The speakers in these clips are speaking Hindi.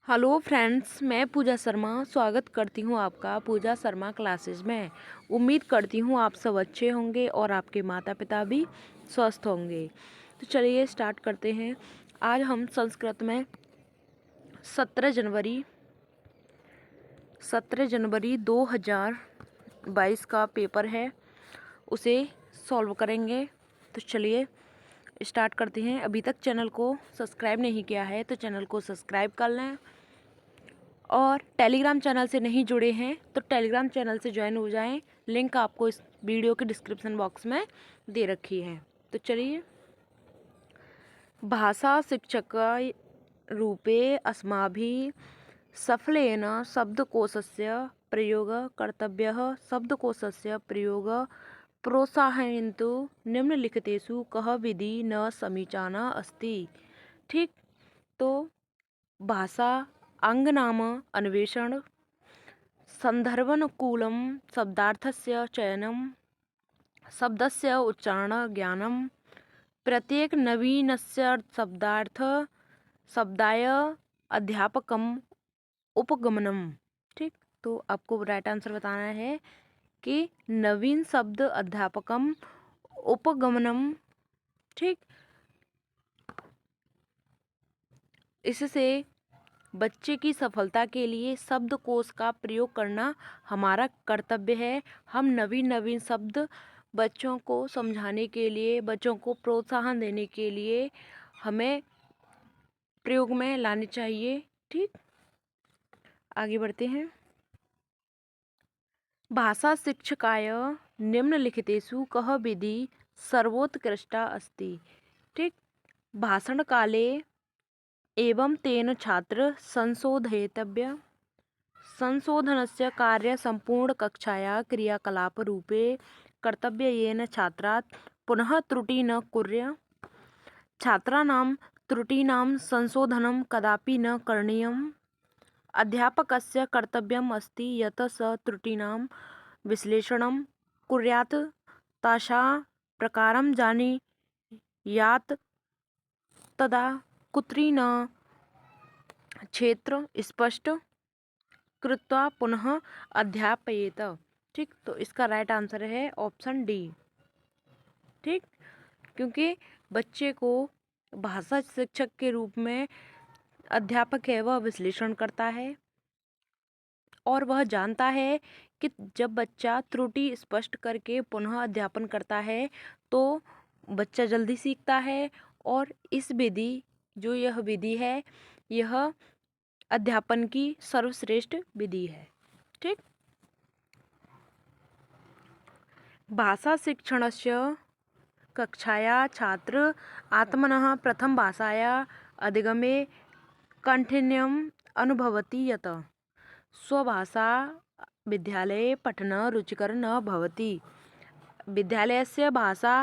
हेलो फ्रेंड्स, मैं पूजा शर्मा स्वागत करती हूँ आपका पूजा शर्मा क्लासेस में। उम्मीद करती हूँ आप सब अच्छे होंगे और आपके माता पिता भी स्वस्थ होंगे। तो चलिए स्टार्ट करते हैं। आज हम संस्कृत में 17 जनवरी 2022 का पेपर है, उसे सॉल्व करेंगे। तो चलिए स्टार्ट करते हैं। अभी तक चैनल को सब्सक्राइब नहीं किया है तो चैनल को सब्सक्राइब कर लें, और टेलीग्राम चैनल से नहीं जुड़े हैं तो टेलीग्राम चैनल से ज्वाइन हो जाएं। लिंक आपको इस वीडियो के डिस्क्रिप्शन बॉक्स में दे रखी है। तो चलिए, भाषा शिक्षक रूपे अस्माभिः सफलेन शब्दकोशस्य प्रयोग कर्तव्यः। शब्दकोशस्य प्रयोग प्रोत्साहयन्तु निम्नलिखितेषु कः विधि न समीचीना अस्ति। ठीक, तो भाषा अंगनाम अन्वेषण, संदर्भानुकूलं शब्दार्थस्य चयनं, शब्दस्य उच्चारण ज्ञानं, प्रत्येक नवीनस्य शब्दाय अध्यापकम उपगमनम। ठीक, तो आपको राइट आंसर बताना है कि नवीन शब्द अध्यापकम उपगमनम। ठीक, इससे बच्चे की सफलता के लिए शब्दकोश का प्रयोग करना हमारा कर्तव्य है। हम नवीन नवीन शब्द बच्चों को समझाने के लिए, बच्चों को प्रोत्साहन देने के लिए हमें प्रयोग में लाने चाहिए। ठीक, आगे बढ़ते हैं। भाषा शिक्षकाय निम्नलिखितेषु कः विधि सर्वोत्कृष्टा अस्ति। ठीक, भाषण काले एवं तेन छात्र संशोधयितव्य। संशोधनस्य कार्य संपूर्ण कक्षाया क्रियाकलापरूपे कर्तव्य, येन छात्रात् पुनः त्रुटि न कुर्यात्। छात्राणां त्रुटीनां संशोधनं कदापि न करणीयम्। अध्यापकस्य कर्तव्यम् अस्ति यत् स त्रुटीनां विश्लेषणं कुर्यात्, तासां प्रकारं जानीयात्, तदा कुत्री न क्षेत्र स्पष्ट कृत्वा पुनः अध्यापयेत। ठीक, तो इसका राइट आंसर है ऑप्शन डी। ठीक, क्योंकि बच्चे को भाषा शिक्षक के रूप में अध्यापक है, वह विश्लेषण करता है और वह जानता है कि जब बच्चा त्रुटि स्पष्ट करके पुनः अध्यापन करता है तो बच्चा जल्दी सीखता है। और इस विधि, जो यह विधि है, यह अध्यापन की सर्वश्रेष्ठ विधि है। ठीक, भाषा शिक्षणस्य कक्षाया छात्र आत्मनः प्रथम भाषाया अधिगमे काठिन्यम् अनुभवति, यत् स्वभाषा विद्यालये पठनं रुचिकर न भवति। विद्यालयस्य भाषा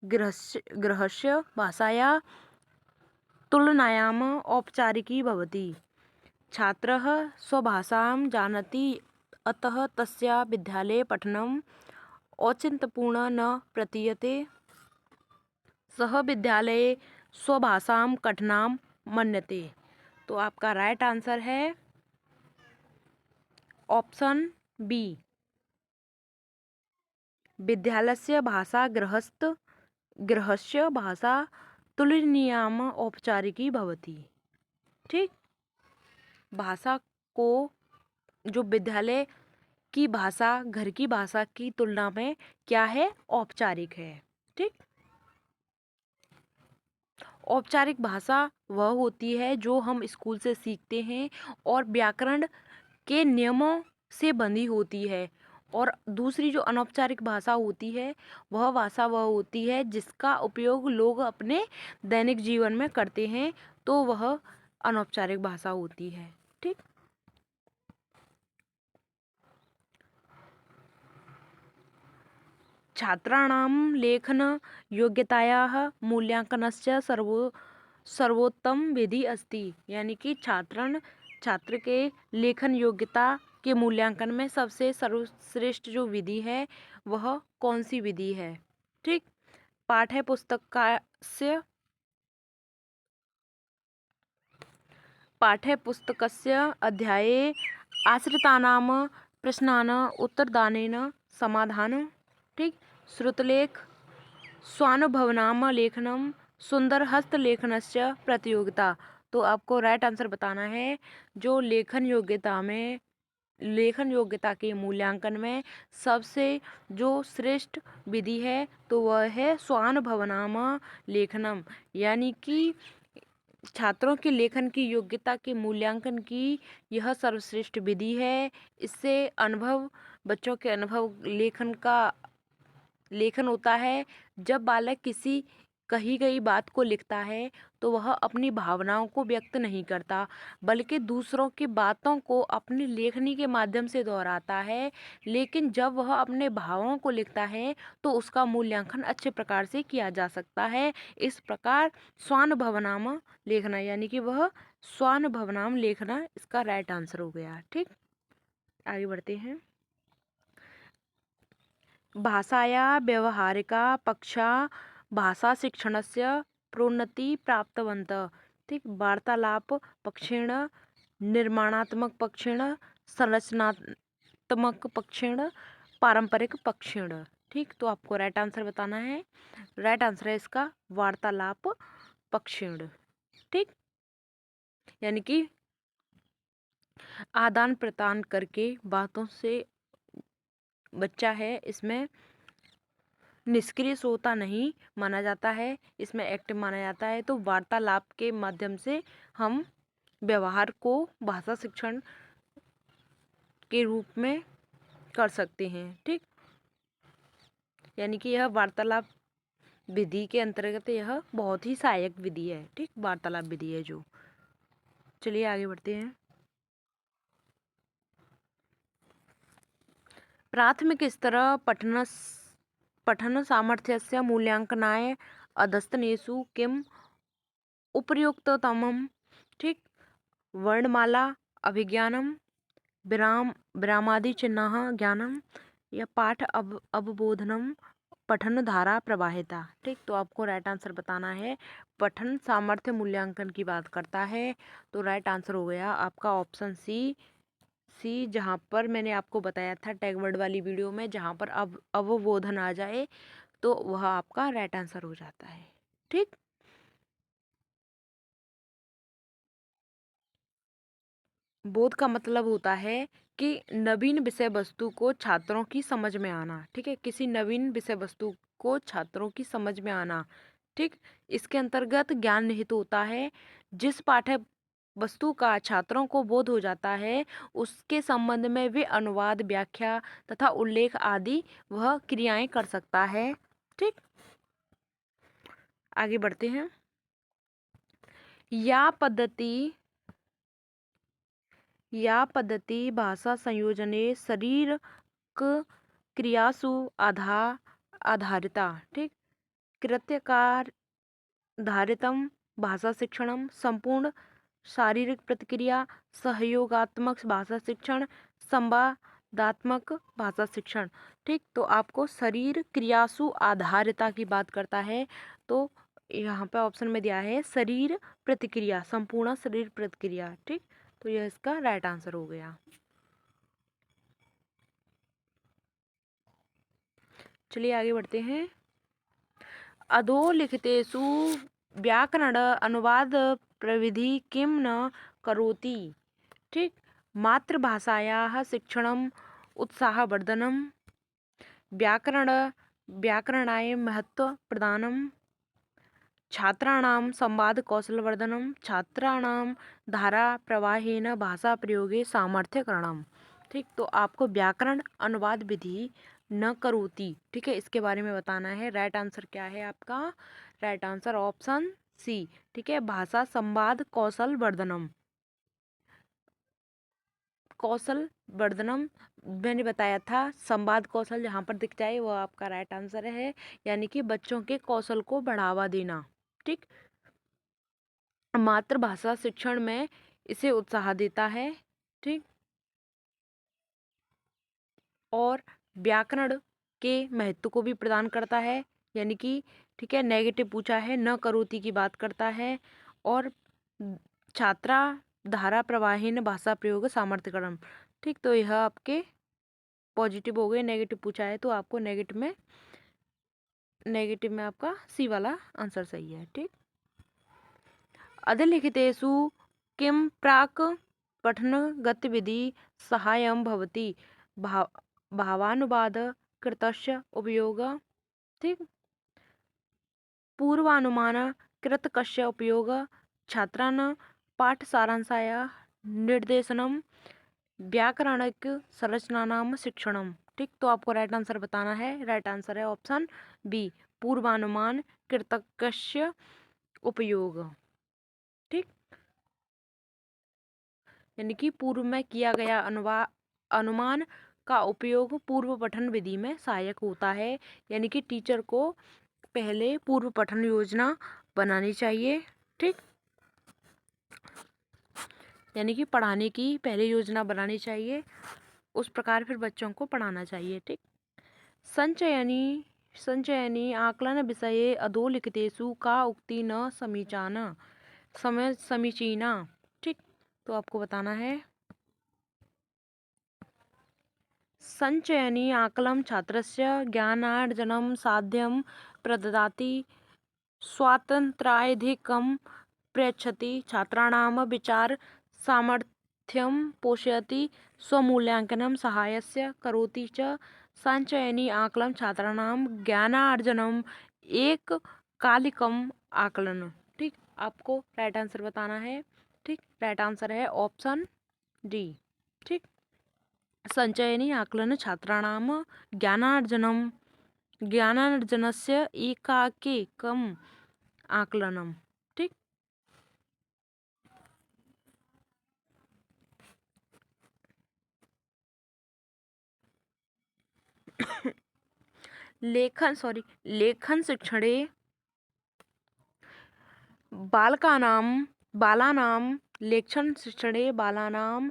गृहस्य भाषाया तुलनायाम् औपचारिकी भवति। छात्रः स्वभाषां जानाति, अतः तस्य विद्यालये पठनम् औचित्यपूर्णं न प्रतीयते। सः विद्यालये स्वभाषां कठिनां मन्यते। तो आपका राइट आंसर है ऑप्शन बी। विद्यालयस्य भाषा गृहस्य भाषा तुलनीयाम् औपचारिकी भवति। ठीक, भाषा को, जो विद्यालय की भाषा घर की भाषा की तुलना में क्या है, औपचारिक है। ठीक, औपचारिक भाषा वह होती है जो हम स्कूल से सीखते हैं और व्याकरण के नियमों से बंधी होती है। और दूसरी जो अनौपचारिक भाषा होती है, वह भाषा वह होती है जिसका उपयोग लोग अपने दैनिक जीवन में करते हैं, तो वह अनौपचारिक भाषा होती है। ठीक, छात्राणां लेखनयोग्यतायाः मूल्यांकनस्य सर्वोत्तम विधि अस्ति। यानी कि छात्र के लेखन योग्यता के मूल्यांकन में सबसे सर्वश्रेष्ठ जो विधि है, वह कौन सी विधि है। ठीक, पाठ्य पुस्तकस्य पाठ्यपुस्तकस्य अध्याये आश्रितानां प्रश्नानां उत्तरदानेन समाधानं। ठीक। श्रुतलेख स्वानुभवनाम लेखनम सुंदर हस्तलेखनस्य प्रतियोगिता। तो आपको राइट आंसर बताना है। जो लेखन योग्यता के मूल्यांकन में सबसे जो श्रेष्ठ विधि है तो वह है स्वानुभवनाम लेखनम, यानी कि छात्रों के लेखन की योग्यता के मूल्यांकन की यह सर्वश्रेष्ठ विधि है। इससे बच्चों के अनुभव लेखन होता है। जब बालक किसी कही गई बात को लिखता है तो वह अपनी भावनाओं को व्यक्त नहीं करता, बल्कि दूसरों की बातों को अपनी लेखनी के माध्यम से दोहराता है। लेकिन जब वह अपने भावों को लिखता है तो उसका मूल्यांकन अच्छे प्रकार से किया जा सकता है। इस प्रकार स्वानुभवनाम लेखना, यानी कि वह स्वानुभवनाम लेखना इसका राइट आंसर हो गया। ठीक, आगे बढ़ते हैं। भाषाया व्यवहारिका पक्षा भाषा शिक्षणस्य प्रोन्नति प्राप्तवन्तः। ठीक, वार्तालाप पक्षेण, निर्माणात्मक पक्षेण, संरचनात्मक पक्षेण, पारंपरिक पक्षेण। ठीक, तो आपको राइट आंसर बताना है। राइट आंसर है इसका वार्तालाप पक्षेण। ठीक, यानी कि आदान प्रदान करके बातों से बच्चा है इसमें निष्क्रिय श्रोता नहीं माना जाता है, इसमें एक्टिव माना जाता है। तो वार्तालाप के माध्यम से हम व्यवहार को भाषा शिक्षण के रूप में कर सकते हैं। ठीक, यानी कि यह वार्तालाप विधि के अंतर्गत यह बहुत ही सहायक विधि है। ठीक, वार्तालाप विधि है जो। चलिए आगे बढ़ते हैं। प्राथमिक स्तर पठन सामर्थ्यस्य मूल्यांकनाय अधस्तनेषु किम् उपयुक्ततमम्। ठीक, वर्णमाला अभिज्ञानम, विरामादि चिन्ह ज्ञानम या पाठ अवबोधनम, पठन धारा प्रवाहिता। ठीक, तो आपको राइट आंसर बताना है। पठन सामर्थ्य मूल्यांकन की बात करता है तो राइट आंसर हो गया आपका ऑप्शन सी, जहाँ पर मैंने आपको बताया था टैग वर्ड वाली वीडियो में, जहाँ पर अवबोधन आ जाए तो वह आपका राइट आंसर हो जाता है। ठीक, बोध का मतलब होता है कि नवीन विषय वस्तु को छात्रों की समझ में आना। ठीक है, किसी नवीन विषय वस्तु को छात्रों की समझ में आना। ठीक, इसके अंतर्गत ज्ञान निहित होता है। जिस पाठ्य वस्तु का छात्रों को बोध हो जाता है उसके संबंध में वे अनुवाद, व्याख्या तथा उल्लेख आदि वह क्रियाएं कर सकता है। ठीक, आगे बढ़ते हैं। या पद्धति भाषा संयोजने शरीर क्रियासु आधारिता। ठीक, कृत्यकार धारितम भाषा शिक्षणम, संपूर्ण शारीरिक प्रतिक्रिया, सहयोगात्मक भाषा शिक्षण, संवादात्मक भाषा शिक्षण। ठीक, तो आपको शरीर क्रियासु आधारिता की बात करता है तो यहाँ पे ऑप्शन में दिया है शरीर प्रतिक्रिया, संपूर्ण शरीर प्रतिक्रिया। ठीक, तो यह इसका राइट आंसर हो गया। चलिए आगे बढ़ते हैं। अधोलिखितेषु व्याकरण अनुवाद प्रविधि किं न करोति। ठीक, मातृभाषायाः शिक्षणम्, उत्साहवर्धनम्, व्याकरणाय महत्व प्रदानम्, छात्राणां संवादकौशलवर्धनम्, छात्राणां धारा प्रवाहेन भाषा प्रयोगे सामर्थ्यकरणम्। ठीक, तो आपको व्याकरण अनुवाद विधि न करोति, ठीक है, इसके बारे में बताना है। राइट आंसर क्या है आपका? Right answer option C. ठीक है, भाषा संवाद कौशल वर्धनम। कौशल वर्धनम मैंने बताया था, संवाद कौशल जहाँ पर दिख जाए वो आपका राइट आंसर है, यानी कि बच्चों के कौशल को बढ़ावा देना। ठीक, मातृभाषा शिक्षण में इसे उत्साह देता है। ठीक, और व्याकरण के महत्व को भी प्रदान करता है, यानी कि ठीक है, नेगेटिव पूछा है, न करोति की बात करता है। और छात्रा धारा प्रवाहीन भाषा प्रयोग सामर्थ्यकरण। ठीक, तो यह आपके पॉजिटिव हो गए। नेगेटिव पूछा है तो आपको नेगेटिव में आपका सी वाला आंसर सही है। ठीक, अधिलिखितेषु किम प्राक् पठन गतिविधि सहायं भवति भावानुवाद कृतस्य उपयोग। ठीक, पूर्वानुमान कृतकस्य उपयोग छात्रान् पाठ सारांशाय निर्देशनम व्याकरणिक संरचनानां शिक्षणम। ठीक, तो आपको राइट आंसर बताना है। राइट आंसर है ऑप्शन बी, पूर्वानुमान कृतकस्य उपयोग। ठीक, यानी कि पूर्व में किया गया अनुमान का उपयोग पूर्व पठन विधि में सहायक होता है। यानी कि टीचर को पहले पूर्व पठन योजना बनानी चाहिए। ठीक, यानी कि पढ़ाने की पहले योजना बनानी चाहिए, उस प्रकार फिर बच्चों को पढ़ाना चाहिए। ठीक, संचयनी आकलन विषये अधोलिखितेषु का उक्ति न समीचीना। ठीक, तो आपको बताना है। संचयनी आकलन छात्रस्य ज्ञानार्जनं साध्यं प्रददाति, स्वातन्त्र्याधिकं प्रयच्छति, छात्राणां विचार सामर्थ्यं पोषयति, स्वमूल्यांकनं सहायस्य करोति च। संचयनी आकलन छात्राणां ज्ञानार्जनम एककालिकम आकलन। ठीक, आपको राइट आंसर बताना है। ठीक, राइट आंसर है ऑप्शन डी। ठीक, संचयनी आकलन छात्राणां ज्ञानार्जनस्य एकाकीकम आकलनम। ठीक, लेखन शिक्षणे बालानां लेखन शिक्षणे बालानां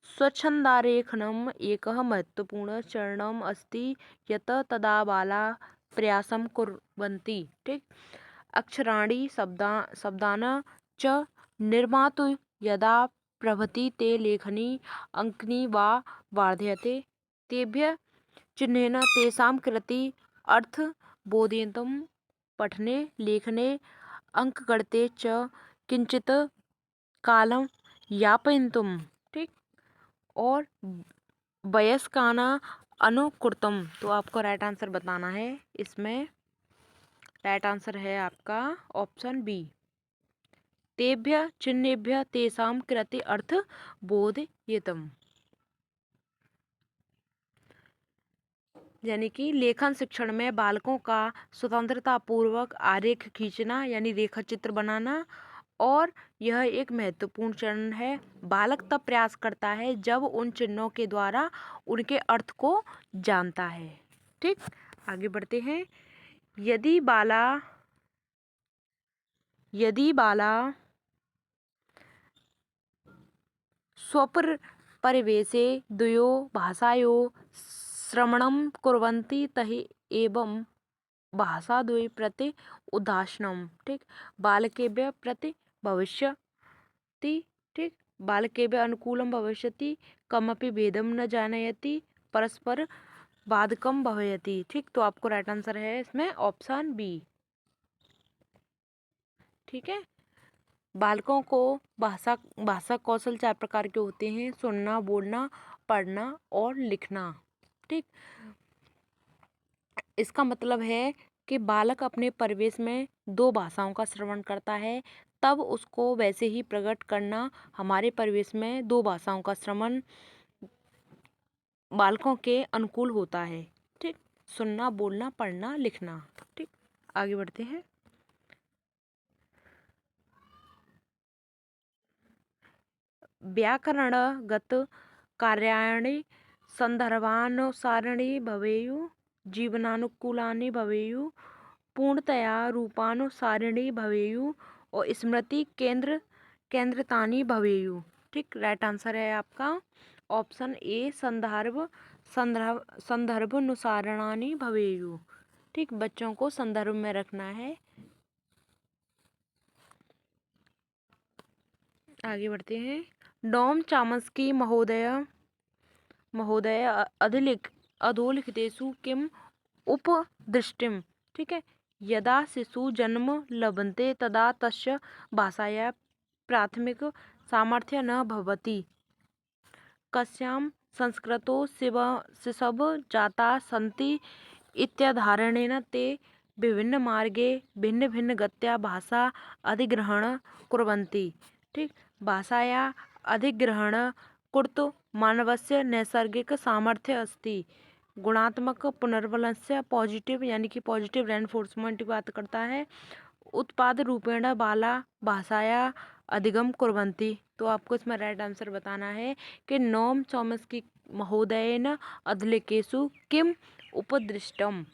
स्वच्छन्दालेखनम् एकः महत्वपूर्ण चरणम् अस्ति, यत् तदा बालाः प्रयासं कुर्वन्ति। ठीक, अक्षराणि शब्दान् च निर्मातुं यदा प्रभृति ते लेखनी अंकनी वा वर्धयते, तेभ्यः चिह्नेन तेषां कृते अर्थ बोधयितुं पठने लेखने अंकगणिते च किंचित कालं यापयितुं। ठीक, और वयस्कानां अनुकृतं। तो आपको राइट आंसर बताना है। इसमें राइट आंसर है आपका ऑप्शन बी, तेभ्यः चिह्नेभ्यः तेषां कृते अर्थ बोधयितुं। यानी कि लेखन शिक्षण में बालकों का स्वतंत्रता पूर्वक आरेख खींचना यानी रेखा चित्र बनाना, और यह एक महत्वपूर्ण चरण है। बालक तब प्रयास करता है जब उन चिन्हों के द्वारा उनके अर्थ को जानता है। ठीक, आगे बढ़ते हैं। यदि बाला स्वपरिवेशे द्वयो भाषायोः श्रवणं कुर्वन्ति तर्हि एवं भाषाद्वय प्रति उदासीनं। ठीक, बालकेभ्यः प्रति भविष्यति। ठीक, बालकेभ्यः अनुकूलं भविष्यति, कमपि भेदं न जानयति, परस्पर बाधकं भवति। ठीक, तो आपको राइट आंसर है इसमें ऑप्शन बी। ठीक है, बालकों को भाषा कौशल 4 प्रकार के होते हैं: सुनना, बोलना, पढ़ना और लिखना। ठीक, इसका मतलब है कि बालक अपने परिवेश में 2 भाषाओं का श्रवण करता है, तब उसको वैसे ही प्रकट करना। हमारे परिवेश में 2 भाषाओं का श्रवण बालकों के अनुकूल होता है। ठीक, सुनना, बोलना, पढ़ना, लिखना। ठीक, आगे बढ़ते हैं। व्याकरणगत कार्याणि संदर्भानुसारिणी भवेयुः, जीवनानुकूलानि भवेयुः, पूर्णतया रूपानुसारिणी भवेयुः और स्मृति केंद्रितानि भवेयुः। ठीक, राइट आंसर है आपका ऑप्शन ए, संदर्भानुसारणानि भवेयुः। ठीक, बच्चों को संदर्भ में रखना है। आगे बढ़ते हैं। नोम चामस्की महोदय अधोलिखितेषु किम उपदृष्टिम। ठीक है। यदा शिशु जन्म लभते तदा तस्य भाषाया प्राथमिक सामर्थ्य न भवति। कस्यां संस्कृतौ शिशव जाता सन्ति इत्याधारणेन ते विभिन्नमार्गे भिन्नभिन्नगत्या भाषा अधिग्रहणं कुर्वन्ति। ठीक। भाषाया अधिग्रहणं कर्तुं मानवस्य नैसर्गिकसामर्थ्य अस्ति। गुणात्मक पुनर्बलस्य पॉजिटिव यानी कि पॉजिटिव रेनफोर्समेंट की बात करता है। उत्पाद रूपेण बाला भाषाया अधिगम कुर्वन्ति। तो आपको इसमें राइट आंसर बताना है कि नोम चॉम्स्की महोदयेन अधोलेखेषु किम उपदृष्टम।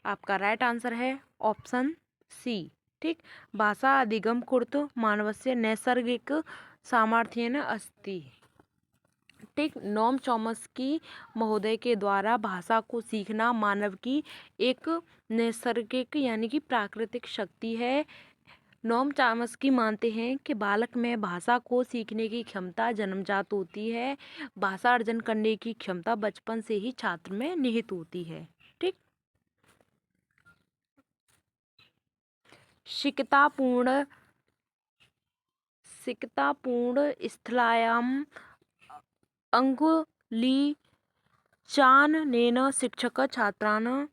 आपका राइट आंसर है ऑप्शन सी। ठीक। भाषा अधिगम कर्तुं मानवस्य नैसर्गिक सामर्थ्येन अस्ति। ठीक। नोम चॉम्स्की महोदय के द्वारा भाषा को सीखना मानव की एक नैसर्गिक यानी कि प्राकृतिक शक्ति है। नोम चॉम्स्की मानते हैं कि बालक में भाषा को सीखने की क्षमता जन्मजात होती है। भाषा अर्जन करने की क्षमता बचपन से ही छात्र में निहित होती है। ठीक। सिकतापूर्ण स्थलायाम अंगुलीचालनेन शिक्षक छात्रान्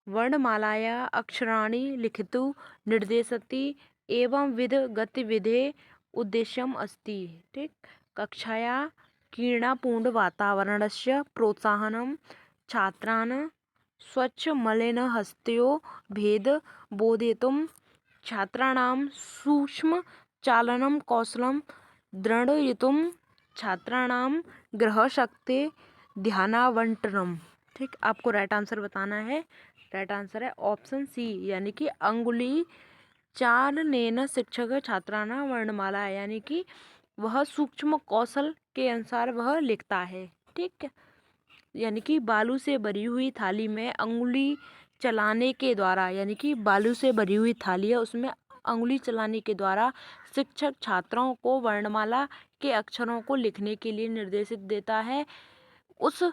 वर्णमालाया अक्षराणि लिखितुं निर्देशति। एवंविध गतिविधेः उद्देश्यम् अस्ति। ठीक। कक्षाया कीटाणुपूर्णवातावरणस्य प्रोत्साहनं, छात्रान् स्वच्छमलिनहस्तयोः भेदं बोधयितुं, छात्राणां सूक्ष्मचालनं कौशलं दृढयितुं, छात्राणां ग्रहणशक्तेः ध्यानावंटनम्। ठीक। आपको राइट आंसर बताना है। राइट आंसर है ऑप्शन सी यानी कि अंगुलीचालनेन शिक्षक छात्राणां वर्णमाला यानी कि वह सूक्ष्म कौशल के अनुसार वह लिखता है। ठीक। यानी कि बालू से भरी हुई थाली में अंगुली चलाने के द्वारा यानी कि बालू से भरी हुई थाली है उसमें अंगुली चलाने के द्वारा शिक्षक छात्रों को वर्णमाला के अक्षरों को लिखने के लिए निर्देशित देता है। उस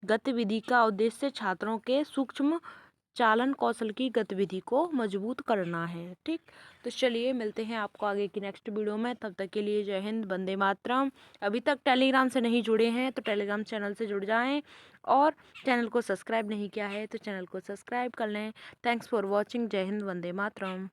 गतिविधि का उद्देश्य छात्रों के सूक्ष्म चालन कौशल की गतिविधि को मजबूत करना है। ठीक। तो चलिए मिलते हैं आपको आगे की नेक्स्ट वीडियो में। तब तक के लिए जय हिंद, वंदे मातरम। अभी तक टेलीग्राम से नहीं जुड़े हैं तो टेलीग्राम चैनल से जुड़ जाएं और चैनल को सब्सक्राइब नहीं किया है तो चैनल को सब्सक्राइब कर लें। Thanks for watching. जय हिंद, वंदे मातरम।